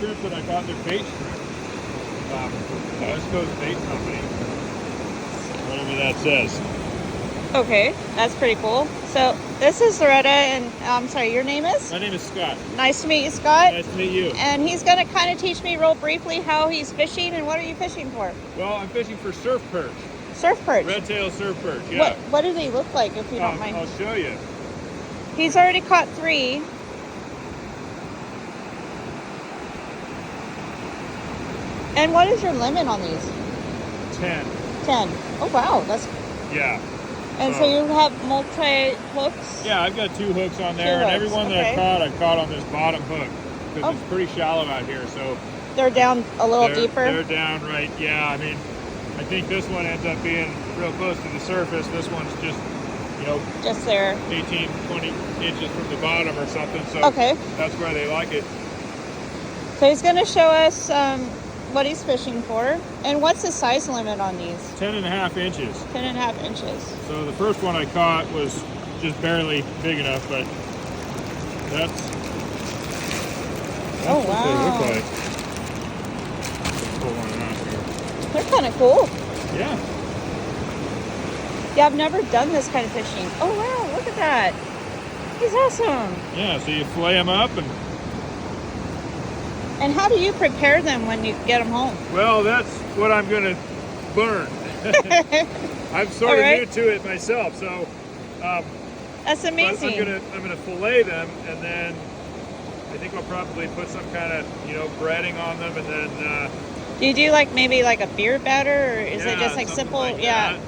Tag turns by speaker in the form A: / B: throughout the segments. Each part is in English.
A: strip that I got their bait strip. West Coast Bait Company. Whatever that says.
B: Okay, that's pretty cool. So this is Loretta, and I'm sorry, your name is?
A: My name is Scott.
B: Nice to meet you, Scott.
A: Nice to meet you.
B: And he's going to kind of teach me real briefly how he's fishing, and what are you fishing for?
A: Well, I'm fishing for surf perch.
B: Surf perch?
A: Red-tailed surf perch, yeah.
B: What do they look like, if you don't mind?
A: I'll show you.
B: He's already caught 3. And what is your limit on these?
A: 10.
B: 10. Oh, wow. That's...
A: Yeah.
B: And so you have multi-hooks?
A: Yeah, I've got 2 hooks on there, and every one that I've caught on this bottom hook, because it's pretty shallow out here, so...
B: They're down a little deeper?
A: They're down right, yeah, I mean, I think this one ends up being real close to the surface. This one's just, you know... Just there. 18, 20 inches from the bottom or something, so that's where they like it.
B: So he's going to show us what he's fishing for. And what's the size limit on these?
A: 10.5 inches.
B: 10.5 inches.
A: So the first one I caught was just barely big enough, but that's
B: wow.
A: what they look like. Pull one out here.
B: They're kind of cool.
A: Yeah.
B: Yeah, I've never done this kind of fishing. Oh wow, look at that. He's awesome.
A: Yeah, so you fillet them up
B: and how do you prepare them when you get them home?
A: Well, that's what I'm going to learn. I'm sort of new to it myself, so
B: that's amazing.
A: I'm gonna fillet them, and then I think I'll probably put some kind of breading on them, and then.
B: Do you do maybe a beer batter, or is it just simple?
A: Like
B: yeah.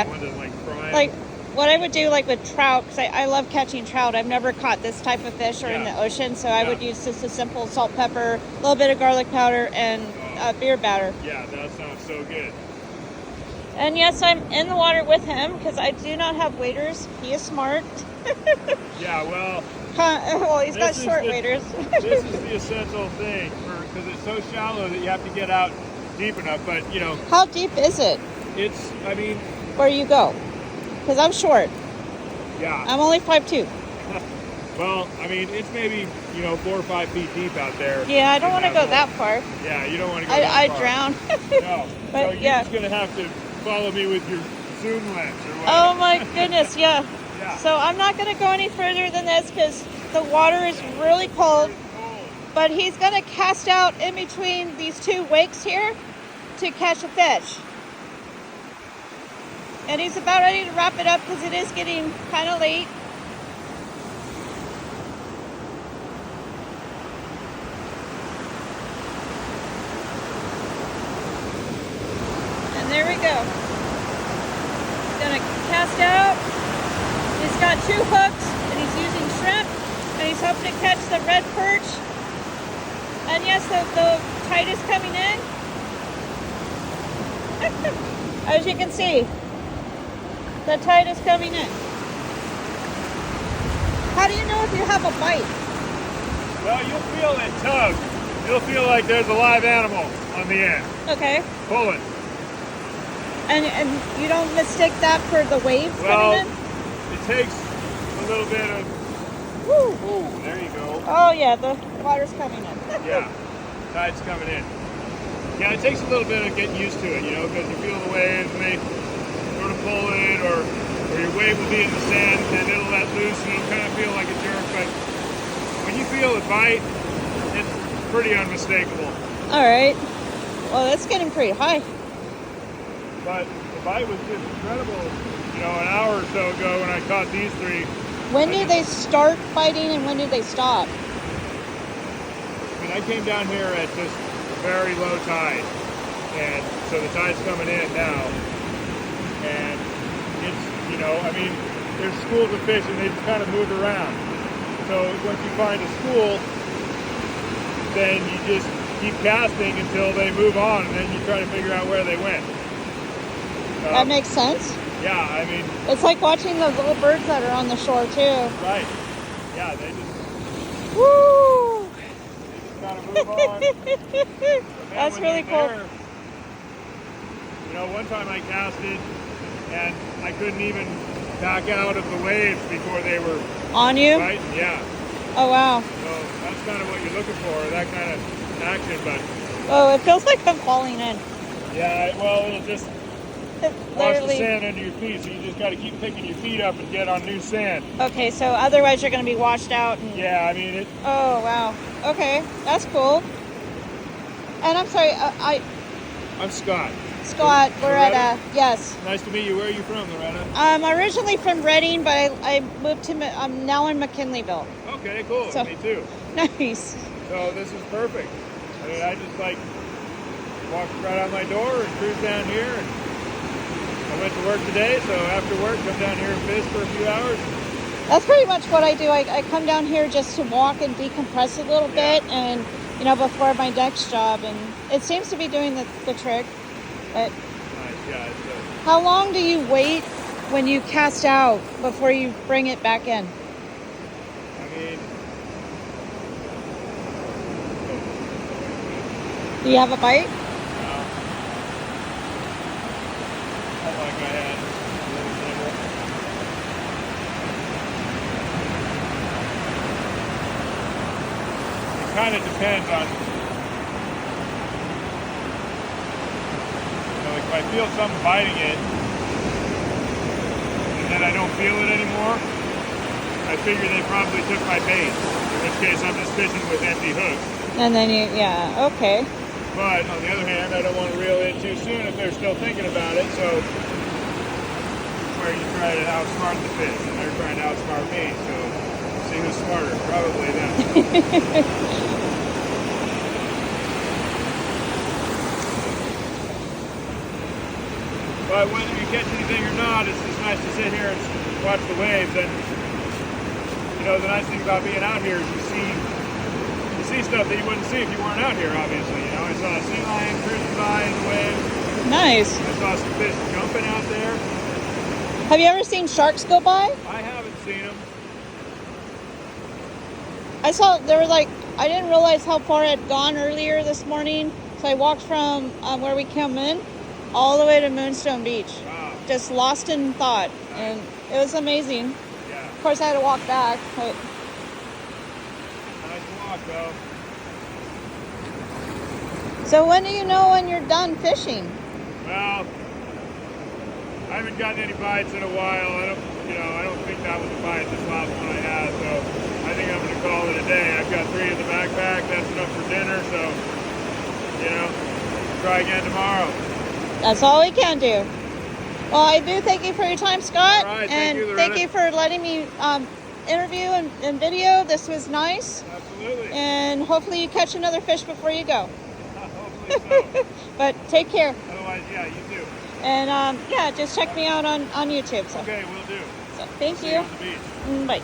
A: One to fry
B: like what I would do with trout, because I love catching trout. I've never caught this type of fish or in the ocean, so I would use just a simple salt, pepper, a little bit of garlic powder, and beer batter.
A: Yeah, that sounds so good.
B: And yes, I'm in the water with him because I do not have waders. He is smart.
A: Yeah, well...
B: well, he's got short waders.
A: This is the essential thing, because it's so shallow that you have to get out deep enough, but,
B: How deep is it?
A: It's,
B: Where you go? Because I'm short.
A: Yeah.
B: I'm only 5'2".
A: Well, it's maybe, 4 or 5 feet deep out there.
B: Yeah, I don't want to go that far.
A: Yeah, you don't want to go that far.
B: I drown.
A: No. But so you're just going to have to follow me with your zoom lens or whatever.
B: Oh my goodness, yeah.
A: Yeah.
B: So I'm not going to go any further than this because the water is really cold. But he's going to cast out in between these 2 wakes here to catch a fish. And he's about ready to wrap it up because it is getting kind of late. And there we go. He's going to cast out. He's got 2 hooks and he's using shrimp. And he's hoping to catch the red perch. And yes, the tide is coming in. As you can see, the tide is coming in. How do you know if you have a bite?
A: Well, you'll feel it tug. You'll feel like there's a live animal on the end.
B: Okay.
A: Pulling.
B: And you don't mistake that for the waves coming in?
A: It takes a little bit of... Woo! Ooh, there you go.
B: Oh yeah, the water's coming in.
A: Yeah, tide's coming in. Yeah, it takes a little bit of getting used to it, because you feel the waves and they sort of pull it, or your wave will be in the sand and it'll let loose and it'll kind of feel like a jerk, but when you feel it bite, it's pretty unmistakable.
B: Alright. Well, that's getting pretty high.
A: But the bite was just incredible, an hour or so ago when I caught these 3.
B: When do they start biting and when do they stop?
A: I came down here at just very low tide, and so the tide's coming in now, and it's, there's schools of fish and they just kind of move around. So once you find a school, then you just keep casting until they move on, and then you try to figure out where they went.
B: That makes sense.
A: Yeah,
B: it's like watching the little birds that are on the shore too.
A: Right. Yeah, they just...
B: Woo!
A: They just kind of move on.
B: That's really cool.
A: One time I casted and I couldn't even back out of the waves before they were...
B: On you?
A: Right? Yeah.
B: Oh, wow.
A: So that's kind of what you're looking for, that kind of action. fishing, but
B: Oh, it feels like I'm falling in.
A: yeah, well, it'll just
B: It
A: wash the
B: literally.
A: sand under your feet, so you just got to keep picking your feet up and get on new sand.
B: Okay, so otherwise you're going to be washed out. And...
A: Yeah, I mean it.
B: Oh, wow. Okay, that's cool. And I'm sorry,
A: I'm Scott.
B: Scott,
A: Loretta?
B: Loretta. Yes.
A: Nice to meet you. Where are you from, Loretta?
B: I'm originally from Reading, but I moved to. I'm now in McKinleyville.
A: Okay, cool.
B: So-
A: Me too.
B: Nice.
A: So this is perfect. I mean, I just like walk right out my door and cruise down here. And I went to work today, so after work, come down here and fish for a few hours.
B: That's pretty much what I do. I come down here just to walk and decompress a little
A: Yeah.
B: bit, and before my next job, and it seems to be doing the trick. But
A: Nice, yeah.
B: how long do you wait when you cast out before you bring it back in?
A: I mean,
B: Do you have a bite?
A: felt like I had a little nibble. It kind of depends on, like if I feel something biting it, and then I don't feel it anymore, I figure they probably took my bait. In which case, I'm just fishing with empty hooks.
B: And then okay.
A: But on the other hand, I don't want to reel in too soon if they're still thinking about it. So, where you try to outsmart the fish, and they're trying to outsmart me. So, see who's smarter. Probably them. But whether you catch anything or not, it's just nice to sit here and watch the waves. And the nice thing about being out here is you see stuff that you wouldn't see if you weren't out here. Obviously, I saw a sea lion cruising by in the waves.
B: Nice.
A: I saw some fish jumping out there.
B: Have you ever seen sharks go by?
A: I haven't seen them.
B: I saw there were I didn't realize how far it had gone earlier this morning. So I walked from where we came in all the way to Moonstone Beach.
A: Wow.
B: Just lost in thought. And it was amazing.
A: Yeah.
B: Of course, I had to walk back. But
A: Nice walk, though.
B: so when do you know when you're done fishing?
A: Well, I haven't gotten any bites in a while. I don't think that was a bite, this last one I had. So I think I'm going to call it a day. I've got 3 in the backpack. That's enough for dinner. So, try again tomorrow.
B: That's all we can do. Well, I do thank you for your time, Scott.
A: All right,
B: and
A: thank you, Loretta.
B: thank you for letting me interview and video. This was nice.
A: Absolutely.
B: And hopefully you catch another fish before you go.
A: Hopefully so.
B: But take care.
A: Otherwise, yeah, you too.
B: And just check me out on YouTube. So,
A: Okay, we'll do.
B: so thank
A: See
B: you.
A: you on the beach.
B: Bye.